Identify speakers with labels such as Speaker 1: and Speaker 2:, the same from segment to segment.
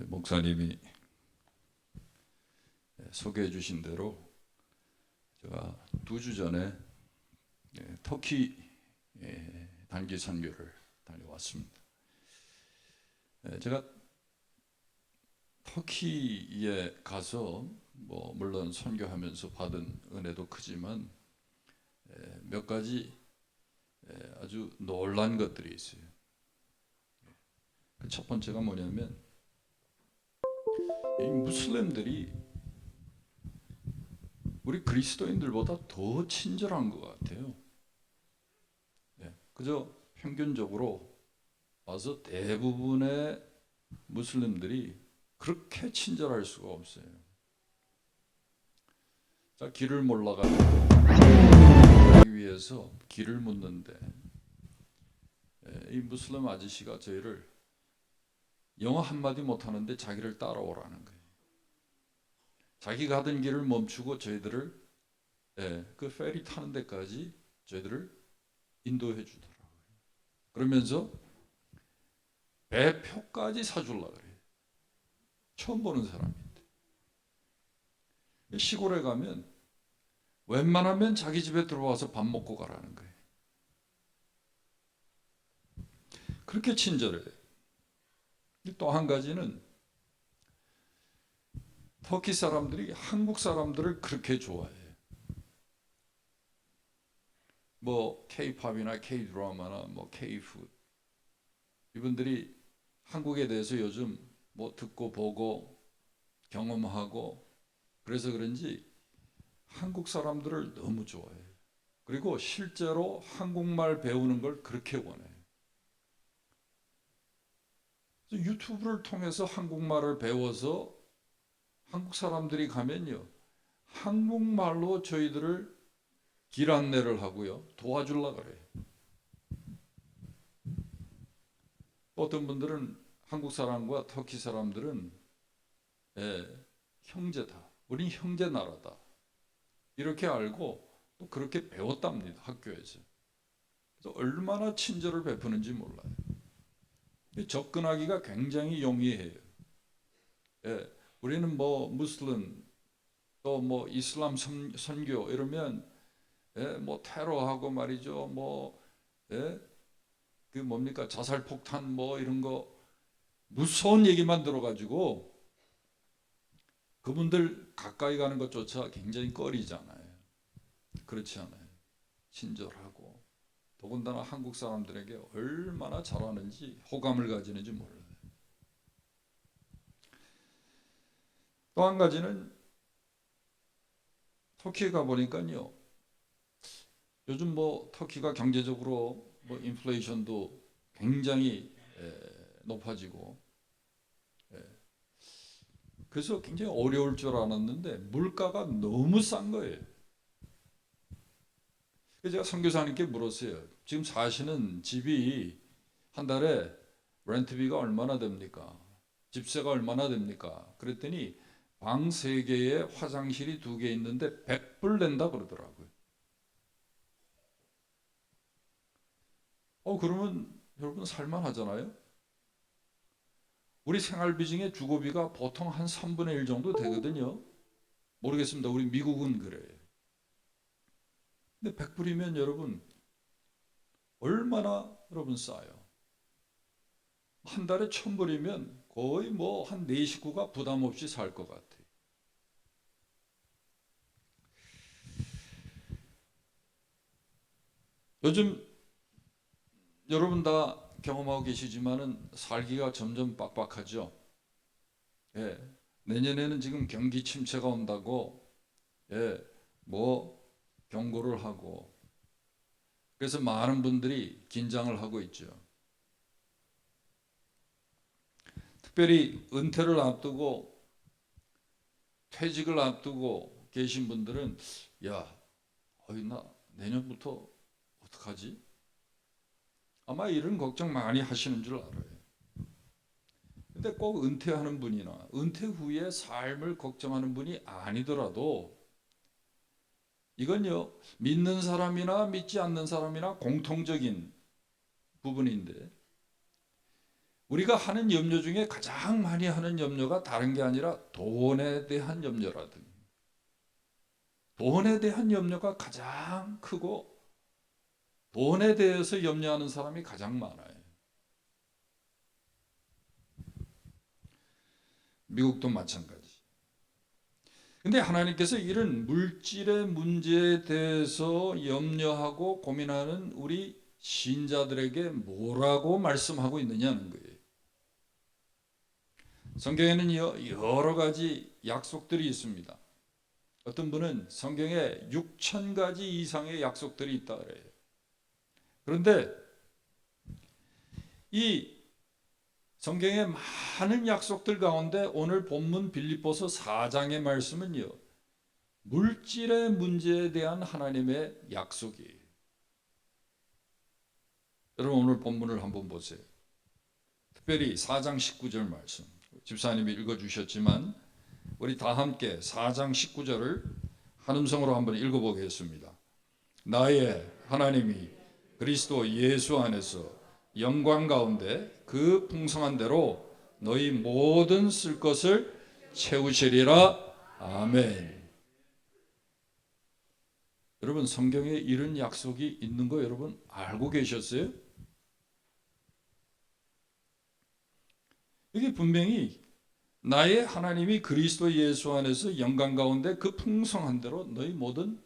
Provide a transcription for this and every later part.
Speaker 1: 목사님이 소개해 주신 대로 제가 2주 전에 터키 단기 선교를 다녀왔습니다. 제가 터키에 가서 물론 선교하면서 받은 은혜도 크지만 몇 가지 아주 놀란 것들이 있어요. 첫 번째가 뭐냐면 이 무슬림들이 우리 그리스도인들보다 더 친절한 것 같아요. 그저 평균적으로 와서 대부분의 무슬림들이 그렇게 친절할 수가 없어요. 자, 길을 몰라가지고 위해서 길을 묻는데 이 무슬림 아저씨가 저희를 영어 한마디 못하는데 자기를 따라오라는 거예요. 자기가 하던 길을 멈추고 저희들을 그 페리 타는 데까지 저희들을 인도해 주더라고요. 그러면서 배표까지 사주려고 그래요. 처음 보는 사람인데. 시골에 가면 웬만하면 자기 집에 들어와서 밥 먹고 가라는 거예요. 그렇게 친절해요. 또 한 가지는 터키 사람들이 한국 사람들을 그렇게 좋아해요. K-팝이나 K-드라마나 K-푸드 이분들이 한국에 대해서 요즘 듣고 보고 경험하고 그래서 그런지 한국 사람들을 너무 좋아해요. 그리고 실제로 한국말 배우는 걸 그렇게 원해요. 유튜브를 통해서 한국말을 배워서 한국 사람들이 가면요, 한국말로 저희들을 길 안내를 하고요, 도와주려고 그래요. 어떤 분들은 한국 사람과 터키 사람들은 형제다, 우린 형제 나라다 이렇게 알고 또 그렇게 배웠답니다, 학교에서. 그래서 얼마나 친절을 베푸는지 몰라요. 접근하기가 굉장히 용이해요. 우리는 무슬림 또 이슬람 선교 이러면 테러하고 말이죠. 그 뭡니까 자살 폭탄 이런 거 무서운 얘기만 들어가지고 그분들 가까이 가는 것조차 굉장히 꺼리잖아요. 그렇지 않아요. 친절하고 더군다나 한국 사람들에게 얼마나 잘하는지 호감을 가지는지 몰라요. 또 한 가지는 터키에 가보니까요, 요즘 터키가 경제적으로 인플레이션도 굉장히 높아지고 그래서 굉장히 어려울 줄 알았는데 물가가 너무 싼 거예요. 그래서 제가 선교사님께 물었어요. 지금 사시는 집이 한 달에 렌트비가 얼마나 됩니까? 집세가 얼마나 됩니까? 그랬더니 방 3개에 화장실이 2개 있는데 100불 낸다 그러더라고요. 그러면 여러분 살만하잖아요? 우리 생활비 중에 주거비가 보통 한 3분의 1 정도 되거든요. 모르겠습니다. 우리 미국은 그래요. 근데 100불이면 여러분 얼마나 여러분 싸요? 한 달에 1000불이면 거의 한 4식구가 부담 없이 살 것 같아요. 요즘 여러분 다 경험하고 계시지만은 살기가 점점 빡빡하죠. 내년에는 지금 경기 침체가 온다고 경고를 하고 그래서 많은 분들이 긴장을 하고 있죠. 특별히 은퇴를 앞두고 퇴직을 앞두고 계신 분들은 나 내년부터 어떡하지? 아마 이런 걱정 많이 하시는 줄 알아요. 근데 꼭 은퇴하는 분이나 은퇴 후의 삶을 걱정하는 분이 아니더라도 이건요, 믿는 사람이나 믿지 않는 사람이나 공통적인 부분인데 우리가 하는 염려 중에 가장 많이 하는 염려가 다른 게 아니라 돈에 대한 염려라든지, 돈에 대한 염려가 가장 크고 돈에 대해서 염려하는 사람이 가장 많아요. 미국도 마찬가지. 근데 하나님께서 이런 물질의 문제에 대해서 염려하고 고민하는 우리 신자들에게 뭐라고 말씀하고 있느냐는 거예요. 성경에는 여러 가지 약속들이 있습니다. 어떤 분은 성경에 6천 가지 이상의 약속들이 있다 그래요. 그런데 이 성경의 많은 약속들 가운데 오늘 본문 빌립보서 4장의 말씀은요, 물질의 문제에 대한 하나님의 약속이에요. 여러분 오늘 본문을 한번 보세요. 특별히 4장 19절 말씀, 집사님이 읽어주셨지만 우리 다 함께 4장 19절을 한 음성으로 한번 읽어보겠습니다. 나의 하나님이 그리스도 예수 안에서 영광 가운데 그 풍성한 대로 너희 모든 쓸 것을 채우시리라. 아멘. 여러분 성경에 이런 약속이 있는 거 여러분 알고 계셨어요? 이게 분명히 나의 하나님이 그리스도 예수 안에서 영광 가운데 그 풍성한 대로 너희 모든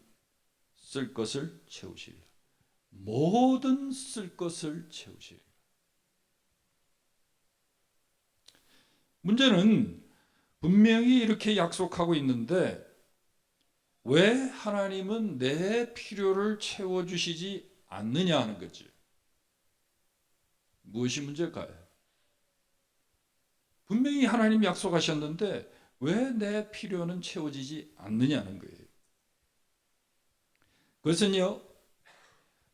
Speaker 1: 쓸 것을 채우시리라. 모든 쓸 것을 채우시리라. 문제는 분명히 이렇게 약속하고 있는데 왜 하나님은 내 필요를 채워주시지 않느냐 하는 거지. 무엇이 문제일까요? 분명히 하나님 약속하셨는데 왜 내 필요는 채워지지 않느냐는 거예요. 그것은요,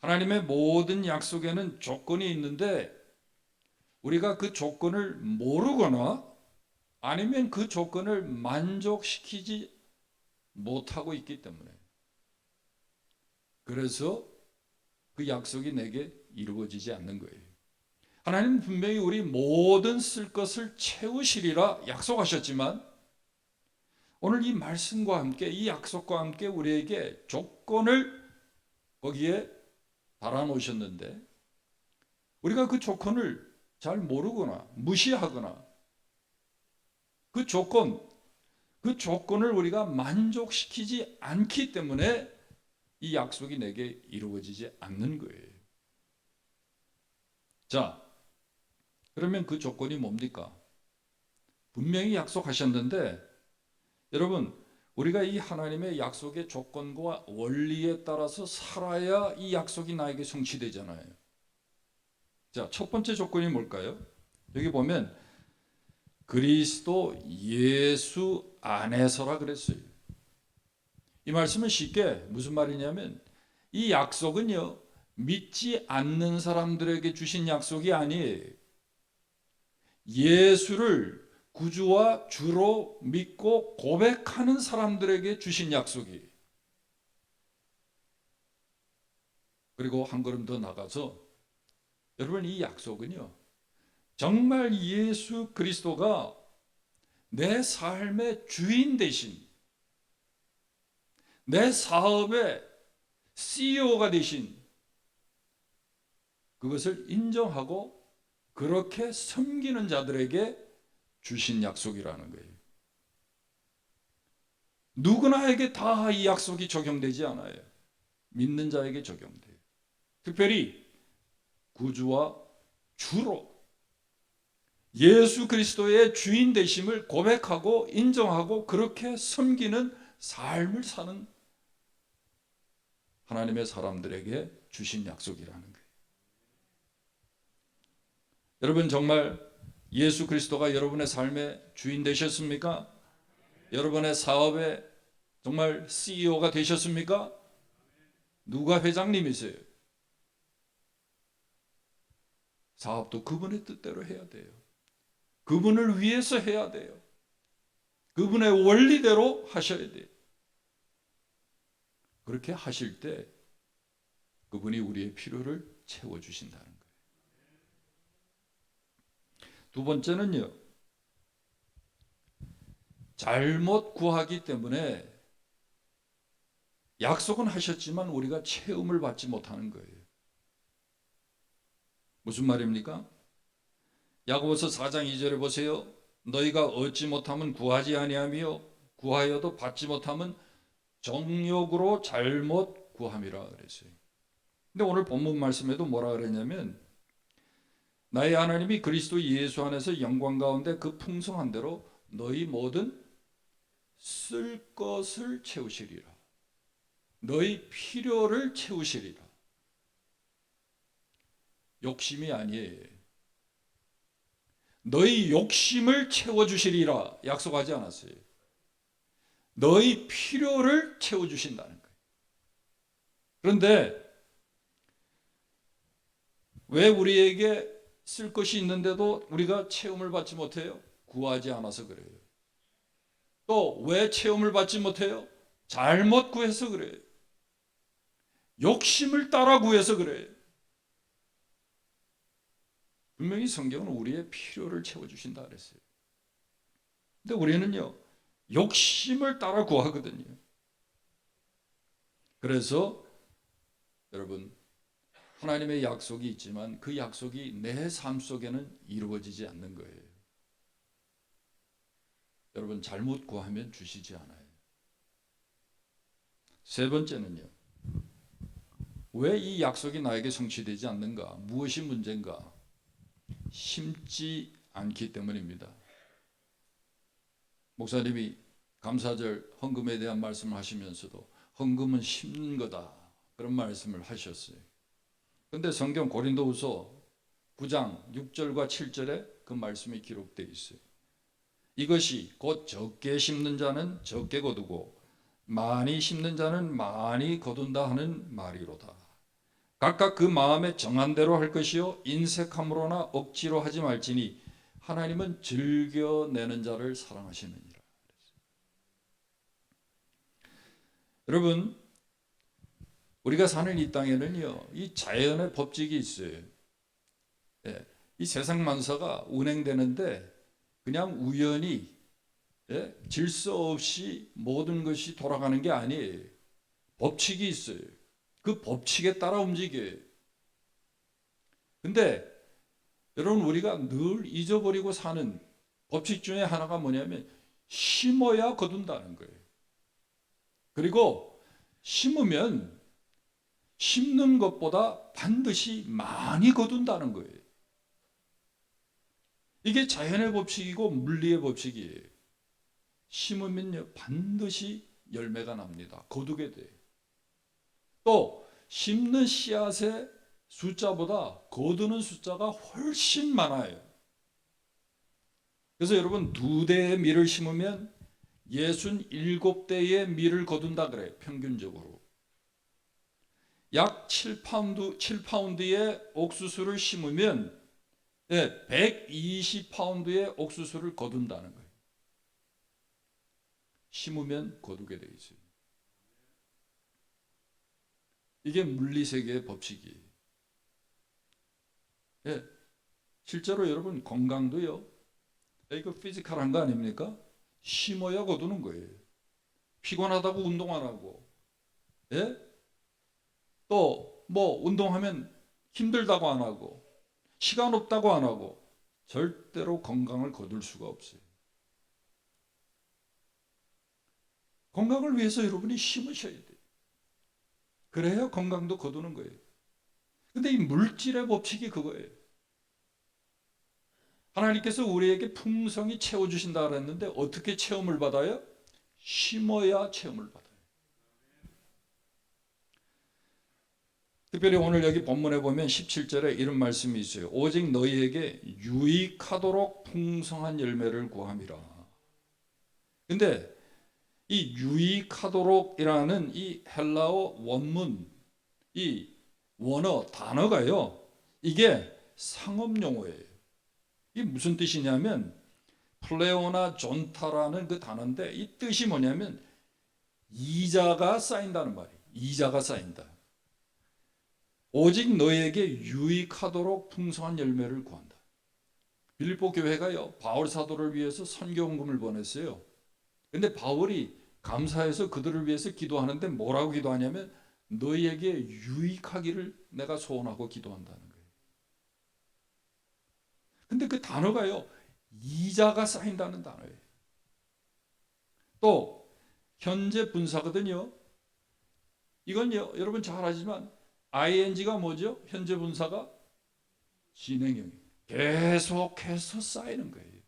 Speaker 1: 하나님의 모든 약속에는 조건이 있는데 우리가 그 조건을 모르거나 아니면 그 조건을 만족시키지 못하고 있기 때문에, 그래서 그 약속이 내게 이루어지지 않는 거예요. 하나님은 분명히 우리 모든 쓸 것을 채우시리라 약속하셨지만 오늘 이 말씀과 함께 이 약속과 함께 우리에게 조건을 거기에 달아놓으셨는데 우리가 그 조건을 잘 모르거나 무시하거나 그 조건을 우리가 만족시키지 않기 때문에 이 약속이 내게 이루어지지 않는 거예요. 자, 그러면 그 조건이 뭡니까? 분명히 약속하셨는데 여러분 우리가 이 하나님의 약속의 조건과 원리에 따라서 살아야 이 약속이 나에게 성취되잖아요. 자, 첫 번째 조건이 뭘까요? 여기 보면 그리스도 예수 안에서라 그랬어요. 이 말씀은 쉽게 무슨 말이냐면 이 약속은요 믿지 않는 사람들에게 주신 약속이 아니에요. 예수를 구주와 주로 믿고 고백하는 사람들에게 주신 약속이. 그리고 한 걸음 더 나가서 여러분 이 약속은요 정말 예수 그리스도가 내 삶의 주인 대신 내 사업의 CEO가 되신 그것을 인정하고 그렇게 섬기는 자들에게 주신 약속이라는 거예요. 누구나에게 다 이 약속이 적용되지 않아요. 믿는 자에게 적용돼요. 특별히 구주와 주로 예수 그리스도의 주인 되심을 고백하고 인정하고 그렇게 섬기는 삶을 사는 하나님의 사람들에게 주신 약속이라는 거예요. 여러분 정말 예수 그리스도가 여러분의 삶의 주인 되셨습니까? 여러분의 사업의 정말 CEO가 되셨습니까? 누가 회장님이세요? 사업도 그분의 뜻대로 해야 돼요. 그분을 위해서 해야 돼요. 그분의 원리대로 하셔야 돼요. 그렇게 하실 때 그분이 우리의 필요를 채워주신다는 거예요. 두 번째는요. 잘못 구하기 때문에 약속은 하셨지만 우리가 체험을 받지 못하는 거예요. 무슨 말입니까? 야고보서 4장 2절에 보세요. 너희가 얻지 못하면 구하지 아니하며 구하여도 받지 못하면 정욕으로 잘못 구함이라 그랬어요. 근데 오늘 본문 말씀에도 뭐라 그랬냐면 나의 하나님이 그리스도 예수 안에서 영광 가운데 그 풍성한 대로 너희 모든 쓸 것을 채우시리라. 너희 필요를 채우시리라. 욕심이 아니에요. 너희 욕심을 채워주시리라 약속하지 않았어요. 너희 필요를 채워주신다는 거예요. 그런데 왜 우리에게 쓸 것이 있는데도 우리가 체험을 받지 못해요? 구하지 않아서 그래요. 또 왜 체험을 받지 못해요? 잘못 구해서 그래요. 욕심을 따라 구해서 그래요. 분명히 성경은 우리의 필요를 채워주신다 그랬어요. 근데 우리는요, 욕심을 따라 구하거든요. 그래서 여러분, 하나님의 약속이 있지만 그 약속이 내 삶 속에는 이루어지지 않는 거예요. 여러분, 잘못 구하면 주시지 않아요. 세 번째는요, 왜 이 약속이 나에게 성취되지 않는가? 무엇이 문제인가? 심지 않기 때문입니다. 목사님이 감사절 헌금에 대한 말씀을 하시면서도 헌금은 심는 거다 그런 말씀을 하셨어요. 그런데 성경 고린도후서 9장 6절과 7절에 그 말씀이 기록되어 있어요. 이것이 곧 적게 심는 자는 적게 거두고 많이 심는 자는 많이 거둔다 하는 말이로다. 각각 그 마음에 정한 대로 할 것이요 인색함으로나 억지로 하지 말지니 하나님은 즐겨내는 자를 사랑하시느니라. 여러분, 우리가 사는 이 땅에는요, 이 자연의 법칙이 있어요. 예, 이 세상 만사가 운행되는데 그냥 우연히 질서 없이 모든 것이 돌아가는 게 아니에요. 법칙이 있어요. 그 법칙에 따라 움직여요. 근데 여러분, 우리가 늘 잊어버리고 사는 법칙 중에 하나가 뭐냐면 심어야 거둔다는 거예요. 그리고 심으면 심는 것보다 반드시 많이 거둔다는 거예요. 이게 자연의 법칙이고 물리의 법칙이에요. 심으면요 반드시 열매가 납니다. 거두게 돼요. 또 심는 씨앗의 숫자보다 거두는 숫자가 훨씬 많아요. 그래서 여러분 2대의 밀을 심으면 67대의 밀을 거둔다 그래요. 평균적으로. 약 7파운드의 옥수수를 심으면 120파운드의 옥수수를 거둔다는 거예요. 심으면 거두게 되어 있어요. 이게 물리세계의 법칙이에요. 예, 실제로 여러분 건강도요. 이거 피지컬한 거 아닙니까? 심어야 거두는 거예요. 피곤하다고 운동 안 하고, 예? 또 뭐 운동하면 힘들다고 안 하고, 시간 없다고 안 하고, 절대로 건강을 거둘 수가 없어요. 건강을 위해서 여러분이 심으셔야 돼요. 그래야 건강도 거두는 거예요. 근데 이 물질의 법칙이 그거예요. 하나님께서 우리에게 풍성히 채워주신다 그랬는데 어떻게 체험을 받아요? 심어야 체험을 받아요. 특별히 오늘 여기 본문에 보면 17절에 이런 말씀이 있어요. 오직 너희에게 유익하도록 풍성한 열매를 구함이라. 근데 이 유익하도록이라는 이 헬라어 원문, 이 원어 단어가요. 이게 상업용어예요. 이게 무슨 뜻이냐면 플레오나 존타라는 그 단어인데 이 뜻이 뭐냐면 이자가 쌓인다는 말이에요. 이자가 쌓인다. 오직 너에게 유익하도록 풍성한 열매를 구한다. 빌립보 교회가요, 바울 사도를 위해서 선교 헌금을 보냈어요. 근데 바울이 감사해서 그들을 위해서 기도하는데 뭐라고 기도하냐면 너희에게 유익하기를 내가 소원하고 기도한다는 거예요. 근데 그 단어가요, 이자가 쌓인다는 단어예요. 또 현재 분사거든요. 이건요, 여러분 잘 아시지만 ing가 뭐죠? 현재 분사가 진행형이에요. 계속해서 쌓이는 거예요.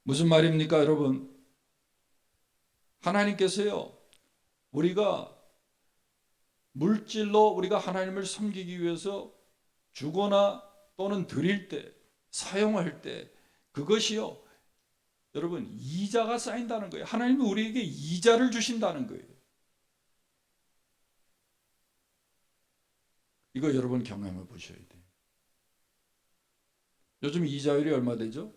Speaker 1: 무슨 말입니까, 여러분? 하나님께서요, 우리가 물질로 우리가 하나님을 섬기기 위해서 주거나 또는 드릴 때, 사용할 때 그것이요, 여러분 이자가 쌓인다는 거예요. 하나님이 우리에게 이자를 주신다는 거예요. 이거 여러분 경험해 보셔야 돼요. 요즘 이자율이 얼마 되죠?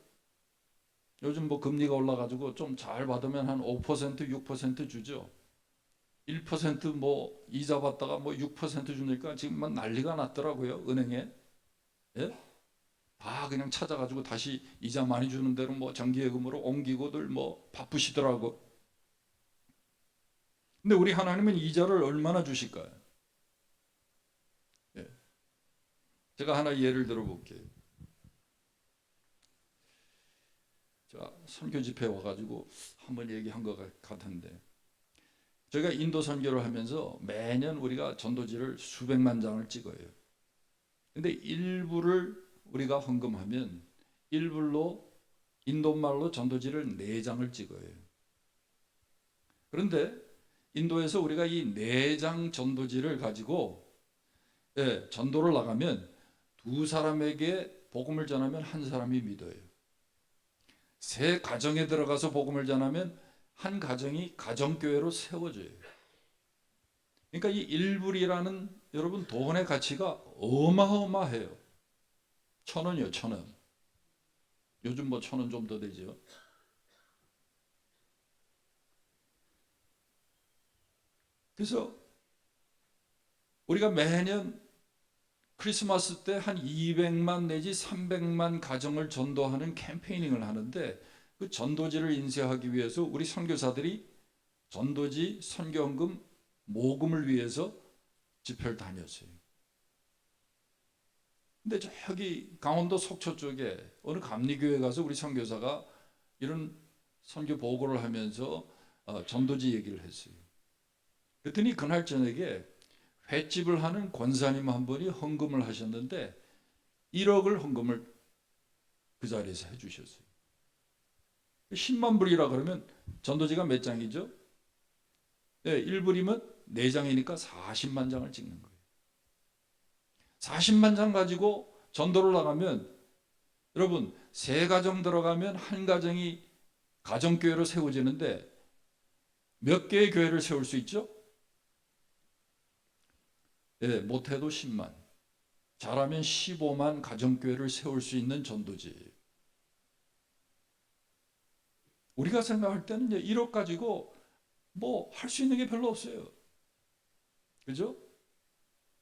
Speaker 1: 요즘 뭐 금리가 올라가지고 좀 잘 받으면 한 5%, 6% 주죠. 1%뭐 이자 받다가 뭐 6% 주니까 지금 막 난리가 났더라고요, 은행에. 예? 다 그냥 찾아가지고 다시 이자 많이 주는 대로 뭐 정기예금으로 옮기고들 뭐 바쁘시더라고. 근데 우리 하나님은 이자를 얼마나 주실까요? 예. 제가 하나 예를 들어 볼게요. 자, 선교 집회 와가지고 한번 얘기한 것 같은데, 저희가 인도 선교를 하면서 매년 우리가 전도지를 수백만 장을 찍어요. 근데 일부를 우리가 헌금하면 일부로 인도말로 전도지를 4장을 찍어요. 그런데 인도에서 우리가 이 4장 전도지를 가지고 전도를 나가면 2사람에게 복음을 전하면 1사람이 믿어요. 3가정에 들어가서 복음을 전하면 1가정이 가정교회로 세워져요. 그러니까 이 일불이라는 여러분 돈의 가치가 어마어마해요. 1,000원이요, 1,000원. 요즘 뭐 1,000원 좀 더 되죠. 그래서 우리가 매년 크리스마스 때 한 200만 내지 300만 가정을 전도하는 캠페이닝을 하는데, 그 전도지를 인쇄하기 위해서 우리 선교사들이 전도지 선교헌금 모금을 위해서 집회를 다녔어요. 근데 저기 강원도 속초 쪽에 어느 감리교회 가서 우리 선교사가 이런 선교 보고를 하면서 전도지 얘기를 했어요. 그랬더니 그날 저녁에 횟집을 하는 권사님 한 분이 헌금을 하셨는데 1억을 헌금을 그 자리에서 해주셨어요. 10만 불이라 그러면 전도지가 몇 장이죠? 네, 1불이면 4장이니까 40만 장을 찍는 거예요. 40만 장 가지고 전도를 나가면 여러분 3가정 들어가면 1가정이 가정교회로 세워지는데 몇 개의 교회를 세울 수 있죠? 네, 못해도 10만, 잘하면 15만 가정교회를 세울 수 있는 전도지. 우리가 생각할 때는 1억 가지고 뭐 할 수 있는 게 별로 없어요. 그죠?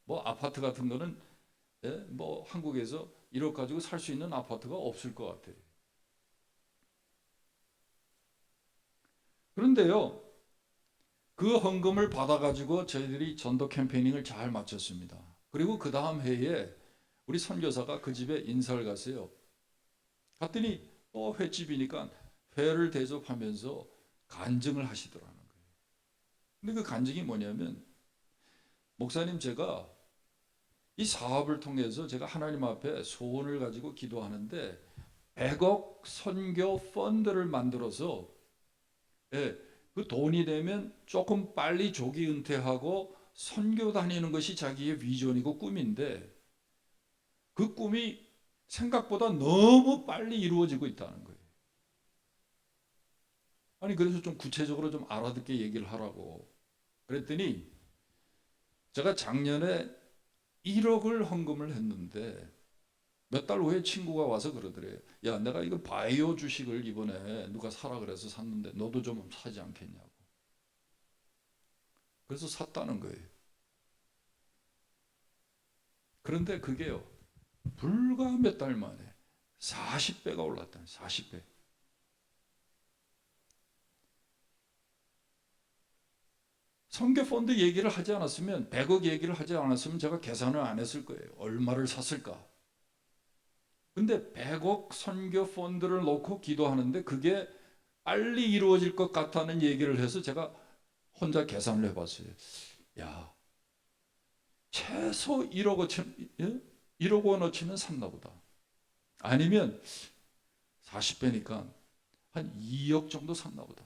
Speaker 1: 뭐 아파트 같은 거는 뭐 한국에서 1억 가지고 살 수 있는 아파트가 없을 것 같아요. 그런데요, 그 헌금을 받아가지고 저희들이 전도 캠페이닝을 잘 마쳤습니다. 그리고 그 다음 해에 우리 선교사가 그 집에 인사를 갔어요. 갔더니 또 횟집이니까 회를 대접하면서 간증을 하시더라는 거예요. 근데 그 간증이 뭐냐면, 목사님 제가 이 사업을 통해서 제가 하나님 앞에 소원을 가지고 기도하는데 100억 선교 펀드를 만들어서 그 돈이 되면 조금 빨리 조기 은퇴하고 선교 다니는 것이 자기의 비전이고 꿈인데 그 꿈이 생각보다 너무 빨리 이루어지고 있다는 거예요. 아니 그래서 좀 구체적으로 좀 알아듣게 얘기를 하라고 그랬더니, 제가 작년에 1억을 헌금을 했는데 몇 달 후에 친구가 와서 그러더래요. 야, 내가 이거 바이오 주식을 이번에 누가 사라 그래서 샀는데 너도 좀 사지 않겠냐고. 그래서 샀다는 거예요. 그런데 그게요, 불과 몇 달 만에 40배가 올랐다. 40배. 선교 펀드 얘기를 하지 않았으면, 100억 얘기를 하지 않았으면 제가 계산을 안 했을 거예요. 얼마를 샀을까? 근데 100억 선교 펀드를 놓고 기도하는데 그게 빨리 이루어질 것 같다는 얘기를 해서 제가 혼자 계산을 해봤어요. 야, 최소 1억 원어치는, 예? 1억 원어치는 샀나 보다. 아니면 40배니까 한 2억 정도 샀나 보다.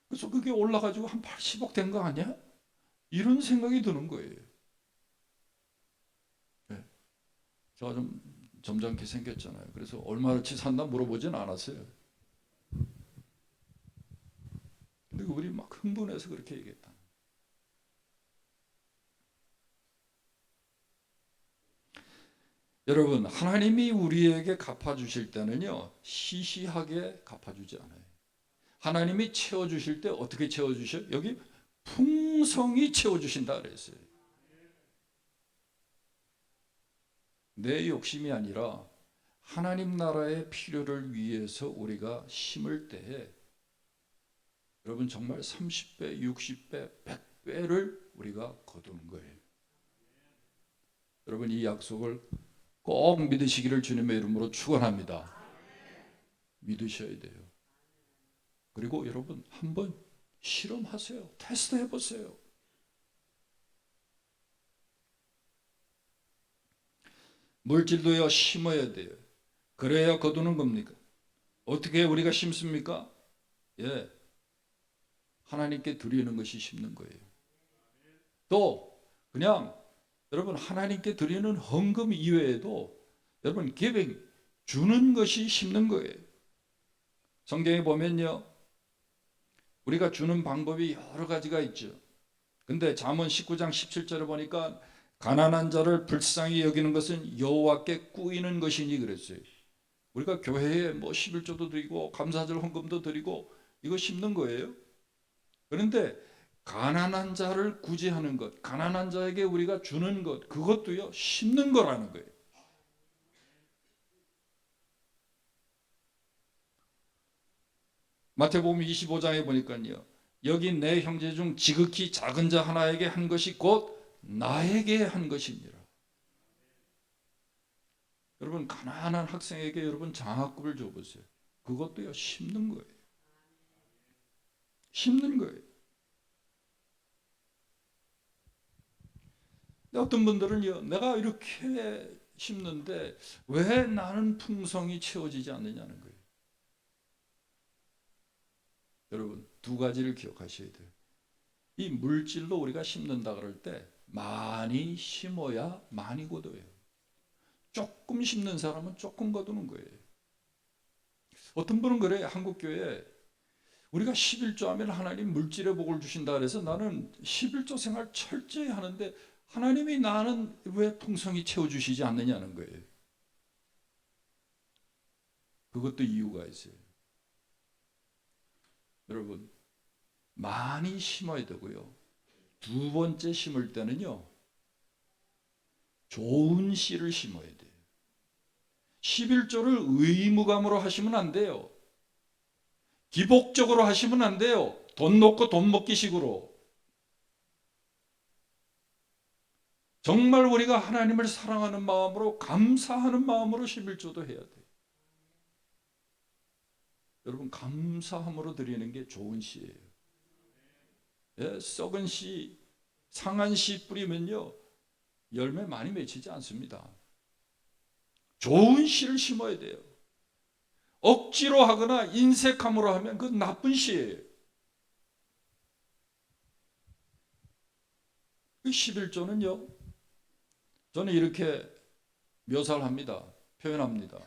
Speaker 1: 그래서 그게 올라가지고 한 80억 된 거 아니야? 이런 생각이 드는 거예요. 네. 제가 좀 점잖게 생겼잖아요. 그래서 얼마치 샀나 물어보진 않았어요. 근데 우리 막 흥분해서 그렇게 얘기했다. 여러분, 하나님이 우리에게 갚아주실 때는요, 시시하게 갚아주지 않아요. 하나님이 채워주실 때 어떻게 채워주셔요? 여기 풍성히 채워주신다 그랬어요. 내 욕심이 아니라 하나님 나라의 필요를 위해서 우리가 심을 때에 여러분 정말 30배, 60배, 100배를 우리가 거두는 거예요. 여러분 이 약속을 꼭 믿으시기를 주님의 이름으로 축원합니다. 믿으셔야 돼요. 그리고 여러분 한번 실험하세요. 테스트 해보세요. 물질도요 심어야 돼요. 그래야 거두는 겁니까? 어떻게 우리가 심습니까? 예, 하나님께 드리는 것이 심는 거예요. 또 그냥 여러분 하나님께 드리는 헌금 이외에도 여러분 기빙 주는 것이 심는 거예요. 성경에 보면요, 우리가 주는 방법이 여러 가지가 있죠. 근데 잠언 19장 17절에 보니까 가난한 자를 불쌍히 여기는 것은 여호와께 꾸이는 것이니 그랬어요. 우리가 교회에 뭐 11조도 드리고 감사절 헌금도 드리고 이거 심는 거예요. 그런데 가난한 자를 구제하는 것, 가난한 자에게 우리가 주는 것, 그것도요 심는 거라는 거예요. 마태복음 25장에 보니까요, 여기 내 형제 중 지극히 작은 자 하나에게 한 것이 곧 나에게 한 것이니라. 여러분 가난한 학생에게 여러분 장학금을 줘보세요. 그것도요 심는 거예요. 심는 거예요. 어떤 분들은요, 내가 이렇게 심는데 왜 나는 풍성이 채워지지 않느냐는 거예요. 여러분 두 가지를 기억하셔야 돼요. 이 물질로 우리가 심는다 그럴 때 많이 심어야 많이 거둬요. 조금 심는 사람은 조금 거두는 거예요. 어떤 분은 그래요. 한국교회 우리가 11조 하면 하나님 물질의 복을 주신다 그래서 나는 11조 생활 철저히 하는데 하나님이 나는 왜 풍성히 채워주시지 않느냐는 거예요. 그것도 이유가 있어요. 여러분 많이 심어야 되고요. 두 번째 심을 때는요, 좋은 씨를 심어야 돼요. 11조를 의무감으로 하시면 안 돼요. 기복적으로 하시면 안 돼요. 돈 놓고 돈 먹기식으로. 정말 우리가 하나님을 사랑하는 마음으로 감사하는 마음으로 11조도 해야 돼요. 여러분 감사함으로 드리는 게 좋은 씨예요. 예, 썩은 씨, 상한 씨 뿌리면요 열매 많이 맺히지 않습니다. 좋은 씨를 심어야 돼요. 억지로 하거나 인색함으로 하면 그건 나쁜 씨예요. 그 11조는요 저는 이렇게 묘사를 합니다. 표현합니다.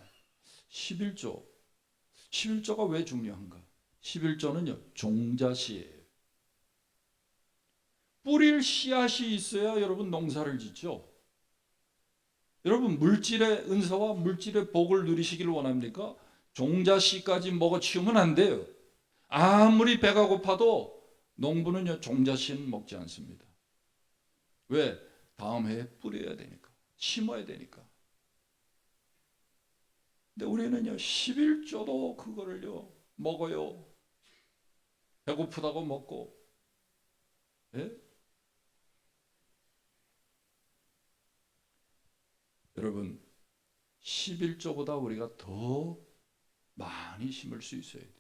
Speaker 1: 11조 11조가 왜 중요한가? 11조는요 종자씨예요. 뿌릴 씨앗이 있어야 여러분 농사를 짓죠. 여러분 물질의 은사와 물질의 복을 누리시기를 원합니까? 종자씨까지 먹어치우면 안 돼요. 아무리 배가 고파도 농부는요 종자씨는 먹지 않습니다. 왜? 다음 해에 뿌려야 되니까, 심어야 되니까. 근데 우리는요 11조도 그거를요 먹어요. 배고프다고 먹고. 예? 여러분 11조보다 우리가 더 많이 심을 수 있어야 돼.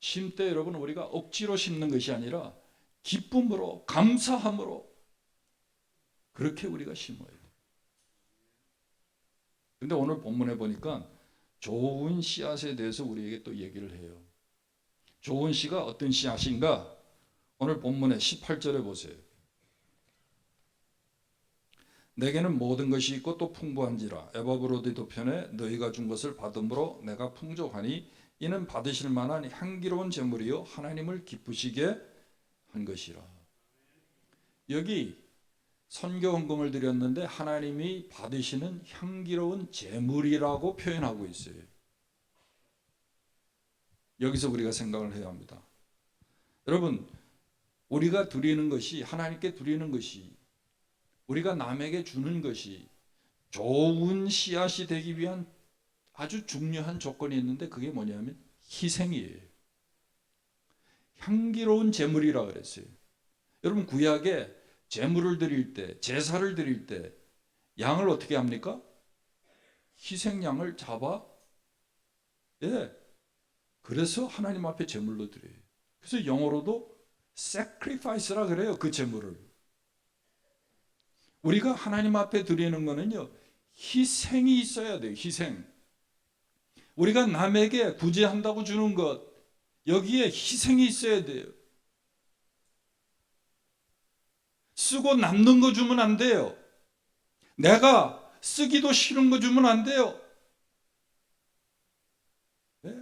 Speaker 1: 심 때 여러분 우리가 억지로 심는 것이 아니라 기쁨으로 감사함으로 그렇게 우리가 심어야 돼. 근데 오늘 본문에 보니까 좋은 씨앗에 대해서 우리에게 또 얘기를 해요. 좋은 씨가 어떤 씨앗인가? 오늘 본문의 18절에 보세요. 내게는 모든 것이 있고 또 풍부한지라 에바브로디도 편에 너희가 준 것을 받음으로 내가 풍족하니 이는 받으실 만한 향기로운 제물이요 하나님을 기쁘시게 한 것이라. 여기 선교 헌금을 드렸는데 하나님이 받으시는 향기로운 제물이라고 표현하고 있어요. 여기서 우리가 생각을 해야 합니다. 여러분 우리가 드리는 것이 하나님께 드리는 것이 우리가 남에게 주는 것이 좋은 씨앗이 되기 위한 아주 중요한 조건이 있는데 그게 뭐냐면 희생이에요. 향기로운 제물이라 그랬어요. 여러분 구약에 제물을 드릴 때 제사를 드릴 때 양을 어떻게 합니까? 희생양을 잡아 그래서 하나님 앞에 제물로 드려요. 그래서 영어로도 sacrifice라 그래요. 그 제물을. 우리가 하나님 앞에 드리는 거는요. 희생이 있어야 돼요. 희생. 우리가 남에게 구제한다고 주는 것 여기에 희생이 있어야 돼요. 쓰고 남는 거 주면 안 돼요. 내가 쓰기도 싫은 거 주면 안 돼요. 네?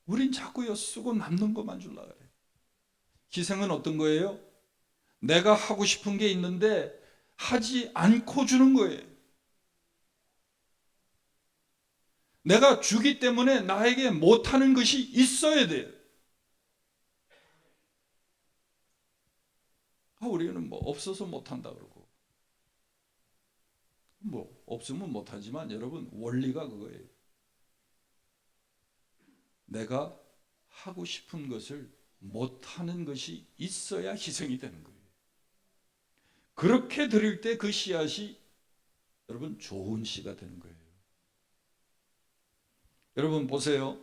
Speaker 1: 우린 자꾸요 쓰고 남는 것만 주려고 그래요. 희생은 어떤 거예요? 내가 하고 싶은 게 있는데 하지 않고 주는 거예요. 내가 주기 때문에 나에게 못하는 것이 있어야 돼요. 우리는 뭐 없어서 못한다 그러고 뭐 없으면 못하지만 여러분 원리가 그거예요. 내가 하고 싶은 것을 못하는 것이 있어야 희생이 되는 거예요. 그렇게 드릴 때 그 씨앗이 여러분 좋은 씨가 되는 거예요. 여러분 보세요.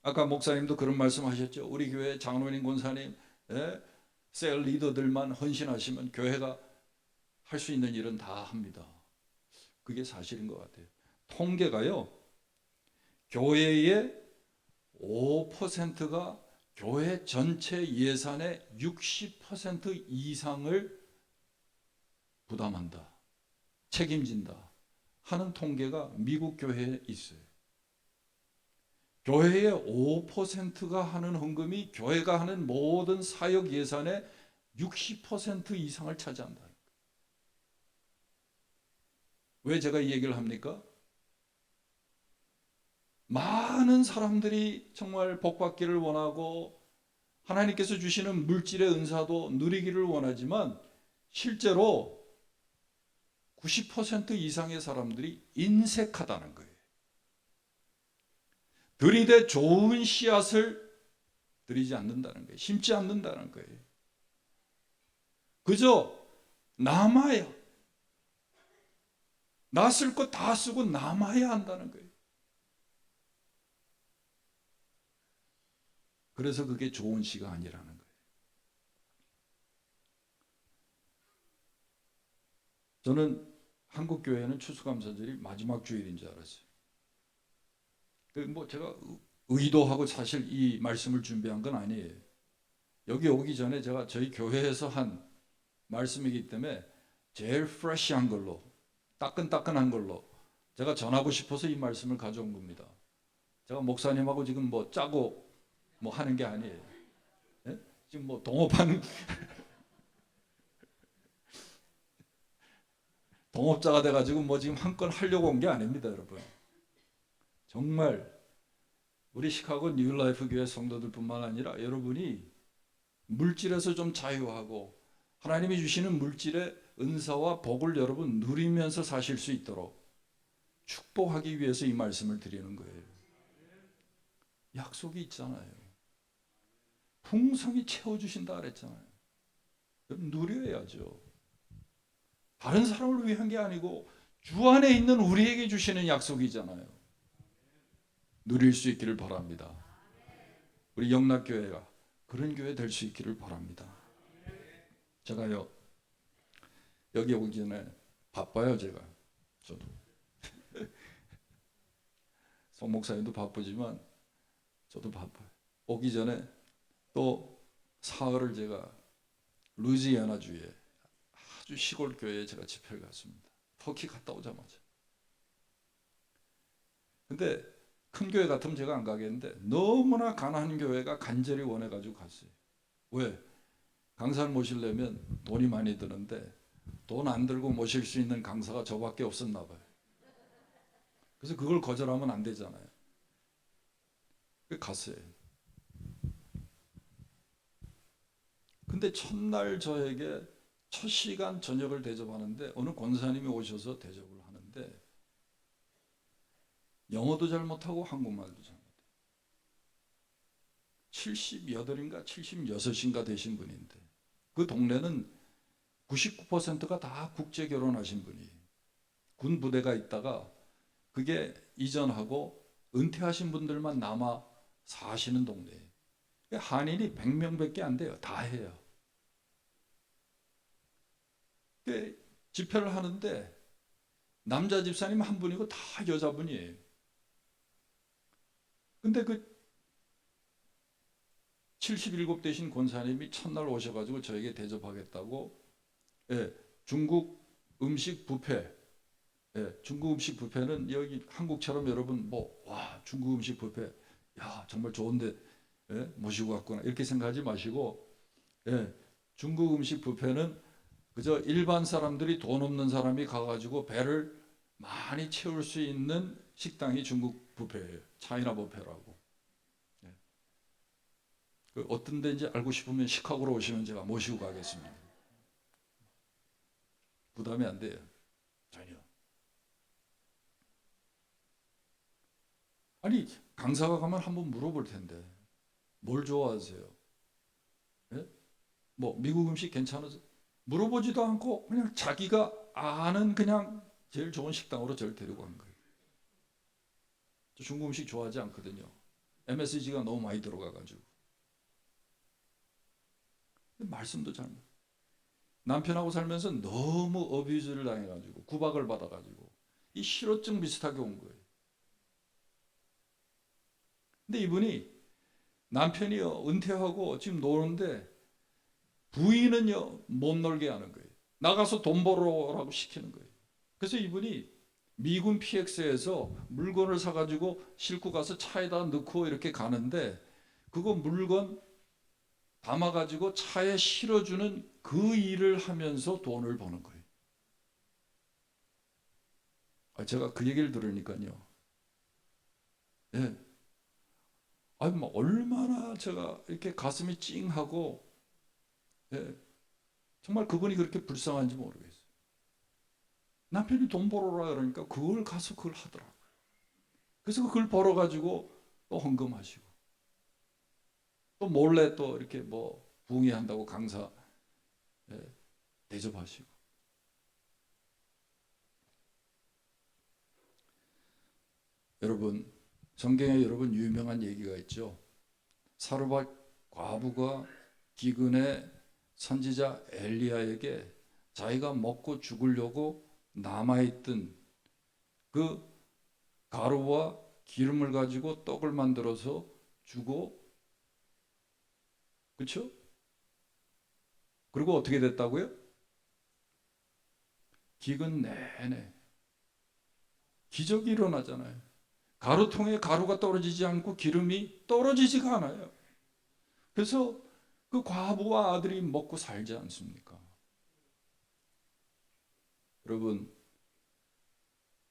Speaker 1: 아까 목사님도 그런 말씀하셨죠. 우리 교회 장로님 권사님 셀 리더들만 헌신하시면 교회가 할 수 있는 일은 다 합니다. 그게 사실인 것 같아요. 통계가요. 교회의 5%가 교회 전체 예산의 60% 이상을 부담한다. 책임진다. 하는 통계가 미국 교회에 있어요. 교회의 5%가 하는 헌금이 교회가 하는 모든 사역 예산의 60% 이상을 차지한다. 왜 제가 이 얘기를 합니까? 많은 사람들이 정말 복받기를 원하고 하나님께서 주시는 물질의 은사도 누리기를 원하지만 실제로 90% 이상의 사람들이 인색하다는 거예요. 들이대 좋은 씨앗을 들이지 않는다는 거예요. 심지 않는다는 거예요. 그저 남아야 나 쓸 거 다 쓰고 남아야 한다는 거예요. 그래서 그게 좋은 씨가 아니라는 거예요. 저는 한국 교회는 추수감사절이 마지막 주일인 줄 알았어요. 뭐 제가 의도하고 사실 이 말씀을 준비한 건 아니에요. 여기 오기 전에 제가 저희 교회에서 한 말씀이기 때문에 제일 프레시한 걸로 따끈따끈한 걸로 제가 전하고 싶어서 이 말씀을 가져온 겁니다. 제가 목사님하고 지금 뭐 짜고 뭐 하는 게 아니에요. 네? 지금 뭐 동업하는 동업자가 돼가지고 뭐 지금 한 건 하려고 온 게 아닙니다, 여러분. 정말 우리 시카고 뉴라이프 교회 성도들뿐만 아니라 여러분이 물질에서 좀 자유하고 하나님이 주시는 물질의 은사와 복을 여러분 누리면서 사실 수 있도록 축복하기 위해서 이 말씀을 드리는 거예요. 약속이 있잖아요. 풍성히 채워주신다 그랬잖아요. 누려야죠. 다른 사람을 위한 게 아니고 주 안에 있는 우리에게 주시는 약속이잖아요. 누릴 수 있기를 바랍니다. 우리 영락교회가 그런 교회 될 수 있기를 바랍니다. 제가요, 여기 오기 전에 바빠요, 제가. 저도. 송 목사님도 바쁘지만 저도 바빠요. 오기 전에 또 사흘을 제가 루이지애나주에 아주 시골 교회에 제가 집회를 갔습니다. 터키 갔다 오자마자. 근데 큰 교회 같으면 제가 안 가겠는데 너무나 가난한 교회가 간절히 원해가지고 갔어요. 왜? 강사를 모시려면 돈이 많이 드는데 돈 안 들고 모실 수 있는 강사가 저밖에 없었나 봐요. 그래서 그걸 거절하면 안 되잖아요. 갔어요. 근데 첫날 저에게 첫 시간 저녁을 대접하는데 어느 권사님이 오셔서 대접을 하는데 영어도 잘 못하고 한국말도 잘 못해요. 78인가 76인가 되신 분인데 그 동네는 99%가 다 국제 결혼하신 분이에요. 군 부대가 있다가 그게 이전하고 은퇴하신 분들만 남아 사시는 동네예요. 한인이 100명밖에 안 돼요. 다 해요. 집회를 하는데 남자 집사님 한 분이고 다 여자분이에요. 근데 그 77 되신 권사님이 첫날 오셔가지고 저에게 대접하겠다고, 예, 중국 음식 뷔페, 예, 중국 음식 뷔페는 여기 한국처럼 여러분 와 중국 음식 뷔페, 야 정말 좋은데, 예, 모시고 갔구나 이렇게 생각하지 마시고, 예, 중국 음식 뷔페는 그저 일반 사람들이 돈 없는 사람이 가가지고 배를 많이 채울 수 있는 식당이 중국 뷔페예요. 차이나 뷔페라고. 그 어떤 데인지 알고 싶으면 시카고로 오시면 제가 모시고 가겠습니다. 부담이 안 돼요. 전혀. 아니 강사가 가면 한번 물어볼 텐데 뭘 좋아하세요? 예? 뭐 미국 음식 괜찮으세요? 물어보지도 않고 그냥 자기가 아는 그냥 제일 좋은 식당으로 저를 데리고 간 거예요. 저 중국 음식 좋아하지 않거든요. MSG가 너무 많이 들어가가지고. 말씀도 잘 남편하고 살면서 너무 어뷰즈를 당해가지고 구박을 받아가지고 이 실어증 비슷하게 온 거예요. 근데 이분이 남편이요 은퇴하고 지금 노는데 부인은요 못 놀게 하는 거예요. 나가서 돈 벌어라고 시키는 거예요. 그래서 이분이 미군 PX에서 물건을 사가지고 싣고 가서 차에다 넣고 이렇게 가는데 그거 물건 담아가지고 차에 실어주는 그 일을 하면서 돈을 버는 거예요. 제가 그 얘기를 들으니까요. 예. 뭐 얼마나 제가 이렇게 가슴이 찡하고, 예. 정말 그분이 그렇게 불쌍한지 모르겠어요. 남편이 돈 벌어라 그러니까 그걸 가서 그걸 하더라고요. 그래서 그걸 벌어가지고 또 헌금하시고, 또 몰래 또 이렇게 부흥회한다고 강사, 예, 대접하시고. 여러분 성경에 여러분 유명한 얘기가 있죠. 사르밧 과부가 기근의 선지자 엘리야에게 자기가 먹고 죽으려고 남아있던 그 가루와 기름을 가지고 떡을 만들어서 주고, 그렇죠? 그리고 어떻게 됐다고요? 기근 내내 기적이 일어나잖아요. 가루통에 가루가 떨어지지 않고 기름이 떨어지지가 않아요. 그래서 그 과부와 아들이 먹고 살지 않습니까? 여러분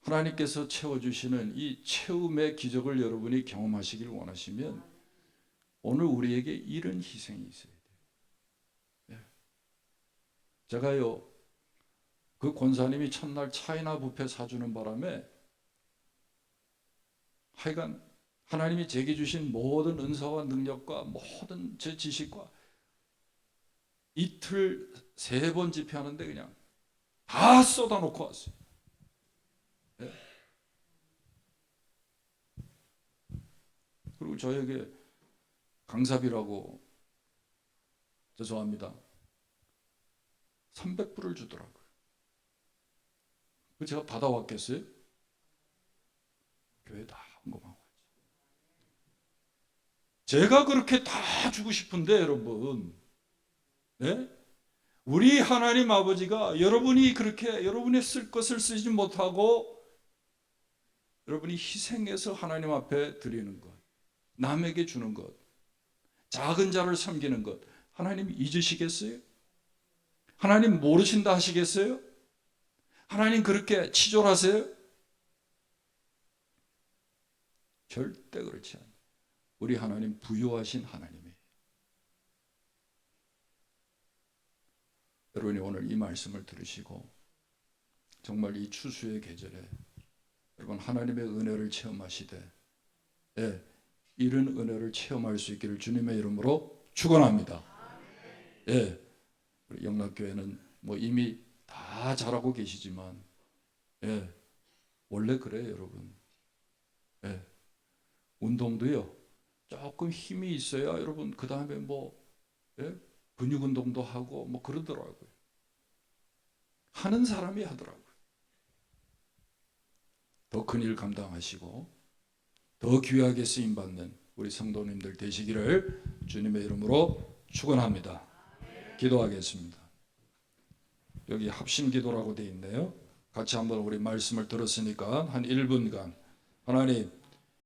Speaker 1: 하나님께서 채워주시는 이 채움의 기적을 여러분이 경험하시길 원하시면 오늘 우리에게 이런 희생이 있어야 돼요. 제가요, 그 권사님이 첫날 차이나 뷔페 사주는 바람에 하여간 하나님이 제게 주신 모든 은사와 능력과 모든 제 지식과 이틀 3번 집회하는데 그냥 다 쏟아놓고 왔어요. 네. 그리고 저에게 강사비라고, 죄송합니다, 300불을 주더라고요. 그 제가 받아왔겠어요? 교회 다 헌금하고. 제가 그렇게 다 주고 싶은데 여러분, 네? 우리 하나님 아버지가 여러분이 그렇게 여러분의 쓸 것을 쓰지 못하고 여러분이 희생해서 하나님 앞에 드리는 것, 남에게 주는 것, 작은 자를 섬기는 것, 하나님 잊으시겠어요? 하나님 모르신다 하시겠어요? 하나님 그렇게 치졸하세요? 절대 그렇지 않아요. 우리 하나님 부유하신 하나님이에요. 여러분이 오늘 이 말씀을 들으시고 정말 이 추수의 계절에 여러분 하나님의 은혜를 체험하시되, 예, 이런 은혜를 체험할 수 있기를 주님의 이름으로 축원합니다. 예, 우리 영락교회는 뭐 이미 다 잘하고 계시지만, 예, 원래 그래요, 여러분. 예, 운동도요, 조금 힘이 있어야 여러분 그 다음에 뭐, 예, 근육 운동도 하고 뭐 그러더라고요. 하는 사람이 하더라고요. 더 큰 일 감당하시고 더 귀하게 쓰임 받는 우리 성도님들 되시기를 주님의 이름으로 축원합니다. 기도하겠습니다. 여기 합심 기도라고 되어 있네요. 같이 한번 우리 말씀을 들었으니까 한 1분간 하나님